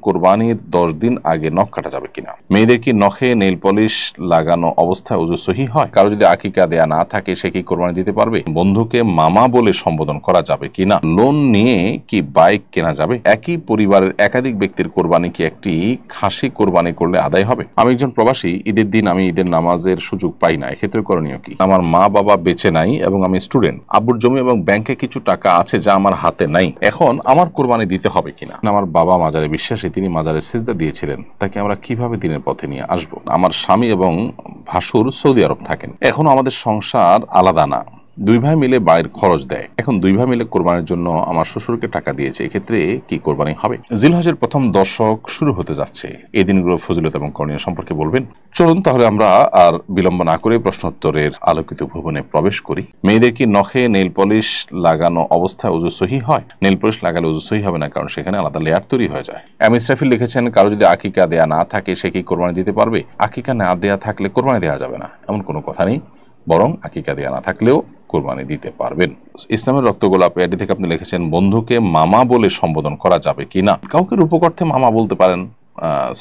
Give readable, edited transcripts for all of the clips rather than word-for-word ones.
কোরবানির 10 দিন আগে নখ কাটা যাবে কিনা? মেয়েদের কি নখে নেইল পলিশ লাগানো অবস্থায় ওযু সহিহ হয়? কারো যদি আকিকা দেয়া না থাকে সে কি কোরবানি দিতে পারবে? বন্ধুকে মামা বলে সম্বোধন করা যাবে কিনা? লোন নিয়ে কি বাইক কেনা যাবে? একই পরিবারের একাধিক ব্যক্তির কোরবানি কি একটি খাসি কোরবানি করলে আদায় হবে? আমি একজন প্রবাসী, ঈদের দিন আমি ঈদের নামাজের সুযোগ পাই না, এক্ষেত্রে করণীয় কি? আমার মা বাবা বেঁচে নাই এবং আমি স্টুডেন্ট। আব্বুর জমি এবং ব্যাংকে কিছু টাকা আছে যা আমার হাতে নাই, এখন আমার কোরবানি দিতে হবে কিনা? আমার বাবা মাজারে বিশ্বাসী, তিনি মাজারে সিজদা দিয়েছিলেন, তাকে আমরা কিভাবে দিনের পথে নিয়ে আসবো? আমার স্বামী এবং ভাসুর সৌদি আরব থাকেন, এখনো আমাদের সংসার আলাদা না, দুই ভাই মিলে বাড়ির খরচ দেয়, এখন দুই ভাই মিলে কোরবানির জন্য আমার শ্বশুরকে টাকা দিয়েছে, এক্ষেত্রে কি কোরবানি হবে? জিলহজের প্রথম দশক শুরু হতে যাচ্ছে, এই দিনগুলো ফজিলত এবং করণীয় সম্পর্কে বলবেন। চলুন তাহলে আমরা আর বিলম্ব না করে প্রশ্নোত্তরের আলোকিত ভুবনে প্রবেশ করি। মেয়েদের কি নখে নেইল পলিশ লাগানো অবস্থায় ওযু সহিহ হয়? নেইল পলিশ লাগালে ওযু সহিহ হবে না, কারণ সেখানে আলাদা লেয়ার তৈরি হয়ে যায়। এম ইসরাফিল লিখেছেন, কারো যদি আকিকা দেয়া না থাকে সে কি কোরবানি দিতে পারবে? আকিকা না দেয়া থাকলে কোরবানি দেওয়া যাবে না এমন কোনো কথা নেই, বরং আকিকা দেয়া না থাকলেও কোরবানি দিতে পারবেন। ইসলামের রক্তগোলাপ এটি থেকে আপনি লিখেছেন, বন্ধুকে মামা বলে সম্বোধন করা যাবে কিনা? কাউকে রূপকর্থে মামা বলতে পারেন,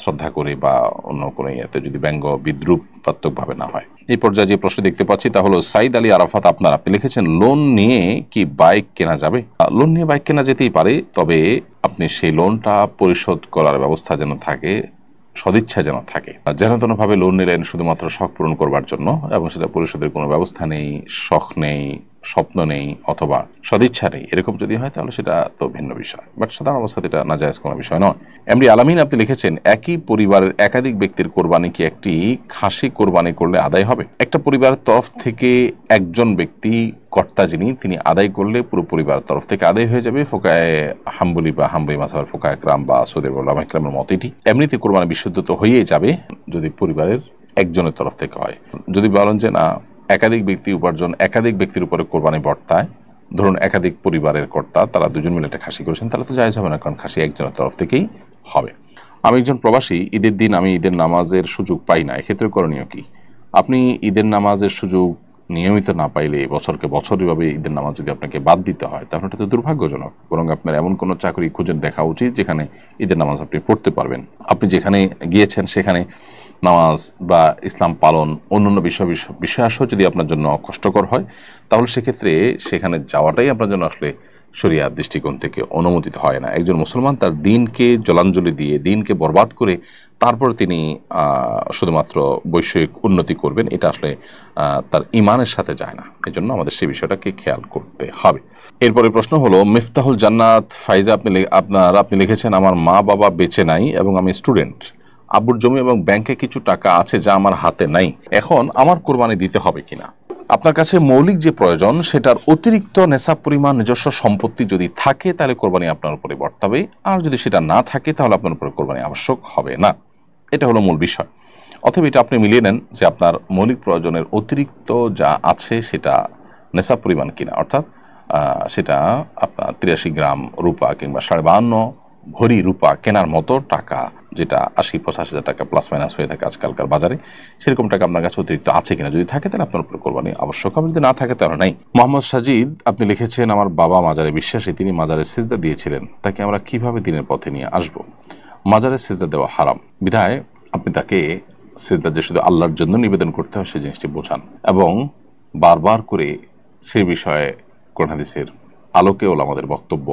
শ্রদ্ধা করে বা অন্য কোনো ইয়েতে, যদি ব্যঙ্গ বিদ্রুপাত্মক ভাবে না হয়। এই পর্যায়ে যে প্রশ্ন দেখতে পাচ্ছি তা হলো সাইদ আলী আরাফাত, আপনি লিখেছেন, লোন নিয়ে কি বাইক কেনা যাবে? লোন নিয়ে বাইক কেনা যেতেই পারে, তবে আপনি সেই লোনটা পরিশোধ করার ব্যবস্থা যেন থাকে, সদিচ্ছা যেন থাকে। যেন তেনভাবে লোন নিলেন শুধুমাত্র শখ পূরণ করবার জন্য এবং সেটা পরিশোধের কোনো ব্যবস্থা নেই, শখ নেই, স্বপ্ন নেই, অথবা সদিচ্ছা নেই, এরকম যদি হয় তাহলে সেটা তো ভিন্ন বিষয়, বাট সাধারণ অবস্থাতে এটা নাজায়েজ কোনো বিষয় নয়। এমডি আলামিন, আপনি লিখেছেন, একই পরিবারের একাধিক ব্যক্তির কোরবানি কি একটি খাসি কোরবানি করলে আদায় হবে? একটা পরিবারের তরফ থেকে একজন ব্যক্তি কর্তা যিনি, তিনি আদায় করলে পুরো পরিবারের তরফ থেকে আদায় হয়ে যাবে। ফোকায়ে হাম্বলি বা হাম্বলি মাযহাবের ফোকায়ে কেরাম বা সৌদি উলামা কেরামের মত এটি। এমনিতে কোরবানি বিশুদ্ধ তো হয়েই যাবে যদি পরিবারের একজনের তরফ থেকে হয়। যদি বলেন যে না, একাধিক ব্যক্তি উপার্জন একাধিক ব্যক্তির উপরে কোরবানি বর্তায়, ধরুন একাধিক পরিবারের কর্তা তারা দুজন মিলে একটা খাসি করেছেন, তাহলে তো জায়েজ হবে না, কারণ খাসি একজনের তরফ থেকেই হবে। আমি একজন প্রবাসী, ঈদের দিন আমি ঈদের নামাজের সুযোগ পাই না, এক্ষেত্রে করণীয় কি? আপনি ঈদের নামাজের সুযোগ নিয়মিত না পাইলে বছরকে বছর এভাবে ঈদের নামাজ যদি আপনাকে বাদ দিতে হয়, তাহলে এটা তো দুর্ভাগ্যজনক। বরং আপনার এমন কোনো চাকরি খুঁজে দেখা উচিত যেখানে ঈদের নামাজ আপনি পড়তে পারবেন। আপনি যেখানে গিয়েছেন সেখানে নামাজ বা ইসলাম পালন অন্যান্য বিষয়াসহ যদি আপনার জন্য কষ্টকর হয়, তাহলে সেক্ষেত্রে সেখানে যাওয়াটাই আপনার জন্য আসলে শরিয়ার দৃষ্টিকোণ থেকে অনুমোদিত হয় না। একজন মুসলমান তার দিনকে জলাঞ্জলি দিয়ে, দিনকে বরবাদ করে তারপর তিনি শুধুমাত্র বৈষয়িক উন্নতি করবেন, এটা আসলে তার ইমানের সাথে যায় না। এই জন্য আমাদের সেই বিষয়টাকে খেয়াল করতে হবে। এরপরে প্রশ্ন হলো, মিফতাহুল জান্নাত ফাইজা, আপনি লিখেছেন, আমার মা বাবা বেঁচে নাই এবং আমি স্টুডেন্ট। আব্বুর জমি এবং ব্যাংকে কিছু টাকা আছে যা আমার হাতে নাই, এখন আমার কোরবানি দিতে হবে কিনা? আপনার কাছে মৌলিক যে প্রয়োজন সেটার অতিরিক্ত নেশাব পরিমাণ নিজস্ব সম্পত্তি যদি থাকে তাহলে কোরবানি আপনার উপরে বর্তাবে, আর যদি সেটা না থাকে তাহলে আপনার উপরে কোরবানি আবশ্যক হবে না। এটা হলো মূল বিষয়। অথবা এটা আপনি মিলিয়ে নেন যে আপনার মৌলিক প্রয়োজনের অতিরিক্ত যা আছে সেটা নেশাব পরিমাণ কিনা, অর্থাৎ সেটা আপনার 83 গ্রাম রূপা কিংবা 52.5 ভরি রূপা কেনার মতো টাকা, যেটা 80-85 হাজার টাকা প্লাস মাইনাস হয়ে থাকে আজকালকার বাজারে, সেরকম টাকা আপনার কাছে অতিরিক্ত আছে কিনা, যদি থাকে তাহলে আপনার উপর কোরবানি আবশ্যক হবে, যদি না থাকে তাহলে নাই। মোহাম্মদ সাজিদ, আপনি লিখেছেন, আমার বাবা মাজারে বিশ্বাসী, তিনি মাজারে সিজদা দিয়েছিলেন, তাকে আমরা কিভাবে দিনের পথে নিয়ে আসব? মাজারে সিজদা দেওয়া হারাম, বিধায় আপনি তাকে সিজদা যে শুধু আল্লাহর জন্য নিবেদন করতে হয় সেই জিনিসটি বোঝান এবং বারবার করে সেই বিষয়ে কোরআন হাদিসের আলোকে আমাদের বক্তব্য,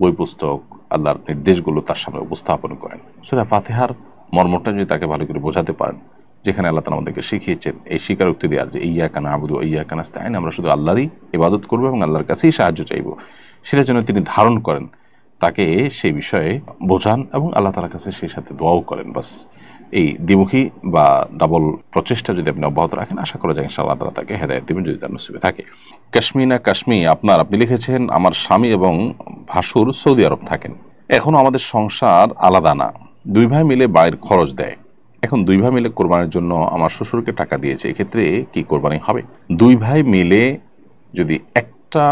বই পুস্তক, আল্লাহর নির্দেশগুলো তার সামনে উপস্থাপন করেন। সূরা ফাতিহার মর্মটা যদি তাকে ভালো করে বোঝাতে পারেন, যেখানে আল্লাহ তাআলা আমাদেরকে শিখিয়েছেন এই স্বীকারোক্তি দেওয়ার যে ইয়্যাকা না'বুদু ওয়া ইয়্যাকা নাস্তাঈন, আমরা শুধু আল্লাহরই ইবাদত করব এবং আল্লাহর কাছেই সাহায্য চাইব, সেটা যেন তিনি ধারণ করেন, তাকে সেই বিষয়ে বোঝান এবং আল্লাহ তাআলার কাছে সেই সাথে দোয়াও করেন। বাস এই দ্বিমুখী বা ডাবল প্রচেষ্টা যদি আপনি অব্যাহত রাখেন, আশা করা যায় ইনশাআল্লাহ তাআলা তাকে হেদায়েত দিবেন যদি তার নসিবে থাকে। কাশ্মী, আপনি লিখেছেন, আমার স্বামী এবং ভাসুর সৌদি আরব থাকেন, এখনো আমাদের সংসার আলাদা না, দুই ভাই মিলে বাড়ির খরচ দেয়, এখন দুই ভাই মিলে কোরবানির জন্য আমার শ্বশুরকে টাকা দিয়েছে, এক্ষেত্রে কি কোরবানি হবে? দুই ভাই মিলে যদি একটা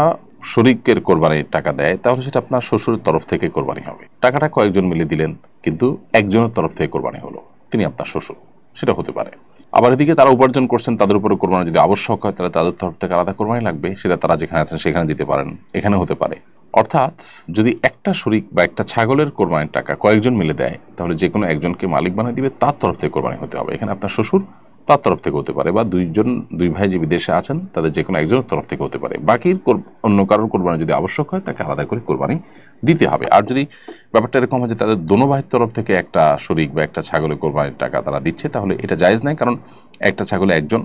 শরীকের কোরবানির টাকা দেয় তাহলে সেটা আপনার শ্বশুরের তরফ থেকে কোরবানি হবে। টাকাটা কয়েকজন মিলে দিলেন, কিন্তু একজনের তরফ থেকে কোরবানি হলো, তিনি আপনার শ্বশুর, সেটা হতে পারে। আবার এদিকে তারা উপার্জন করছেন, তাদের উপরে কোরবানি যদি আবশ্যক হয় তাহলে তাদের তরফ থেকে আলাদা কোরবানি লাগবে, সেটা তারা যেখানে আছেন সেখানে দিতে পারেন, এখানে হতে পারে। অর্থাৎ যদি একটা শরিক বা একটা ছাগলের কোরবানির টাকা কয়েকজন মিলে দেয়, তাহলে যে কোনো একজনকে মালিক বানিয়ে দিবে, তার তরফ থেকে কোরবানি হতে হবে। এখানে আপনার শ্বশুর, তার তরফ থেকে হতে পারে, বা দুই ভাই যে বিদেশে আছেন তাদের যে কোনো একজনের তরফ থেকে হতে পারে। বাকির অন্য কারোর কোরবানি যদি আবশ্যক হয়, তাকে আলাদা করে কোরবানি দিতে হবে। আর যদি ব্যাপারটা এরকম হয় যে তাদের দোনো ভাইয়ের তরফ থেকে একটা শরিক বা একটা ছাগলের কোরবানির টাকা তারা দিচ্ছে, তাহলে এটা জায়েজ নাই। কারণ একটা ছাগলে একজন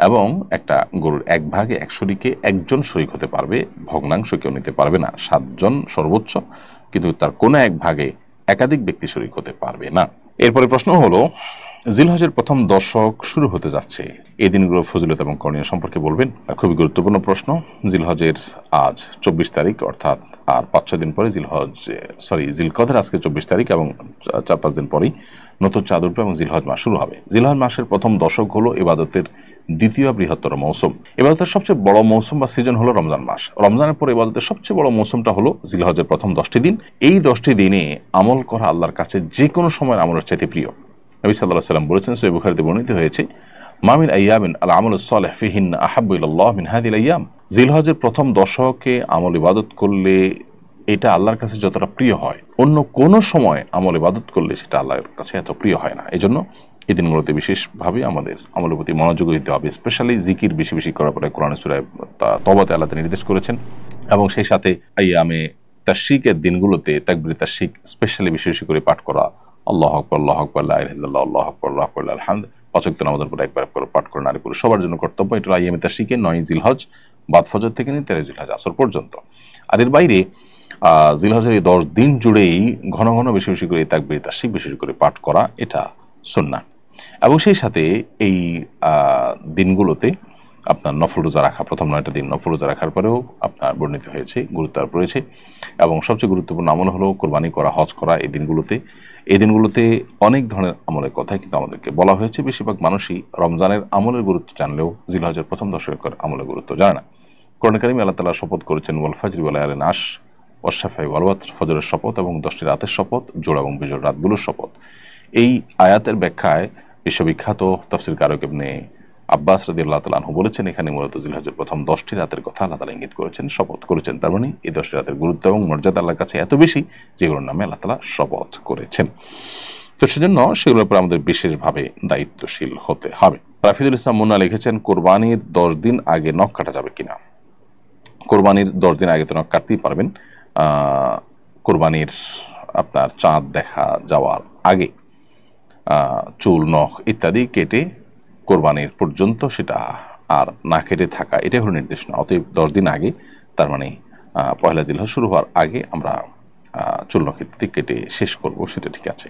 এবং একটা গরুর এক ভাগে এক শরিকে একজন শরিক হতে পারবে, ভগ্নাংশ কেউ নিতে পারবে না, 7 জন সর্বোচ্চ, কিন্তু তার কোনো এক ভাগে একাধিক ব্যক্তি শরিক হতে পারবে না। এরপরে প্রশ্ন হলো, জিলহজের প্রথম দশক শুরু হতে যাচ্ছে, এই দিনগুলোর ফজিলত এবং করণীয় সম্পর্কে বলবেন। খুবই গুরুত্বপূর্ণ প্রশ্ন। জিলহজের আজ 24 তারিখ, অর্থাৎ আর 5-6 দিন পরে জিলকদের আজকে 24 তারিখ, এবং 4-5 দিন পরেই নতুন চাঁদ উঠবে এবং জিলহজ মাস শুরু হবে। জিলহজ মাসের প্রথম দশক হলো ইবাদতের দ্বিতীয় বৃহত্তর মৌসুম। ইবাদতের সবচেয়ে বড় মৌসুম বা সিজন হলো রমজান মাস। রমজানের পর ইবাদতের সবচেয়ে বড় মৌসুমটা হলো জিলহজের প্রথম 10টি দিন। এই 10টি দিনে আমল করা আল্লাহর কাছে যে কোনো সময়ের আমলের চাইতে প্রিয়। নবী সাল্লাল্লাহু আলাইহি ওয়াসাল্লাম বলেছেন, সহিহ বুখারীতে বর্ণিত হয়েছে, মামিন আইয়ামিন আল আমালুস সালিহ ফিহিন্না আহাব্বু ইলাল্লাহ মিন হাযিহিল আইয়াম। জিলহজের প্রথম দশকে আমল ইবাদত করলে এটা আল্লাহর কাছে যতটা প্রিয় হয়, অন্য কোনো সময় আমল ইবাদত করলে সেটা আল্লাহর কাছে এত প্রিয় হয় না। এজন্য এই দিনগুলোতে বিশেষভাবে আমাদের আমলের প্রতি মনোযোগ দিতে হবে। স্পেশালি জিকির বেশি বেশি করার পরে কোরআন সূরা তওবাতে আল্লাহ নির্দেশ করেছেন, এবং সেই সাথে আইয়ামে তাশরিকের দিনগুলোতে তাকবীর তাশরিক স্পেশালি বেশি বেশি করে পাঠ করা, আল্লাহু আকবার, আল্লাহু আকবার, লা ইলাহা ইল্লাল্লাহ, আল্লাহু আকবার, আল্লাহু আকবার, লিল হামদ, 5 ওয়াক্ত নামাজের পর একবার করে পাঠ করা নারী পুরুষ সবার জন্য কর্তব্য। এটা আইয়ামে তাশরিকে 9 জিলহজ বাদ ফজর থেকে নিয়ে 13 জিলহজ আসর পর্যন্ত। আর এর বাইরে জিলহজের এই 10 দিন জুড়েই ঘন ঘন বেশি বেশি করে তাকবীর তাশরিক বেশি বেশি করে পাঠ করা, এটা সুন্নাহ। এবং সেই সাথে এই দিনগুলোতে আপনার নফল রোজা রাখা, প্রথম 9টা দিন নফল রোজা রাখার পরেও আপনার বর্ণিত হয়েছে, গুরুত্ব আরোপ রয়েছে। এবং সবচেয়ে গুরুত্বপূর্ণ আমল হলো কোরবানি করা, হজ করা। এই দিনগুলোতে অনেক ধরনের আমলের কথাই কিন্তু আমাদেরকে বলা হয়েছে। বেশিরভাগ মানুষই রমজানের আমলের গুরুত্ব জানলেও জিলহজের প্রথম দশকের আমলের গুরুত্ব জানে না। কোরআন কারীমে আল্লাহ তাআলা শপথ করেছেন, ওয়াল ফাজরি ওয়া লায়ালিন আশর ওয়াশ শাফা'i ওয়াল ওয়াতর, ফজরের শপথ এবং 10টি রাতের শপথ, জোড়া এবং বিজোড় রাতগুলোর শপথ। এই আয়াতের ব্যাখ্যায় বিশ্ববিখ্যাত তাফসীর কারক ইবনে আব্বাস রাদিয়াল্লাহু তাআলা আনহু বলেছেন, এখানে মূলত জিলহজের প্রথম 10টি রাতের কথা আল্লাহ তাআলা ইঙ্গিত করেছেন, শপথ করেছেন। তার মানে এই 10টি রাতের গুরুত্ব এবং মর্যাদা আল্লাহর কাছে এত বেশি, যেগুলোর নামে আল্লাহ তাআলা শপথ করেছেন। তো সেজন্য সেগুলোর উপর আমাদের বিশেষভাবে দায়িত্বশীল হতে হবে। রাফিদুল ইসলাম মুন্না লিখেছেন, কোরবানির 10 দিন আগে নখ কাটা যাবে কিনা। কোরবানির 10 দিন আগে তো নখ কাটতেই পারবেন। কোরবানির আপনার চাঁদ দেখা যাওয়ার আগে চুল, নখ ইত্যাদি কেটে কোরবানির পর্যন্ত সেটা আর না কেটে থাকা, এটাই হলো নির্দেশ না। অতএব 10 দিন আগে, তার মানে পয়লা জিলহজ শুরু হওয়ার আগে আমরা চুল, নখ ইত্যাদি কেটে শেষ করব, সেটা ঠিক আছে।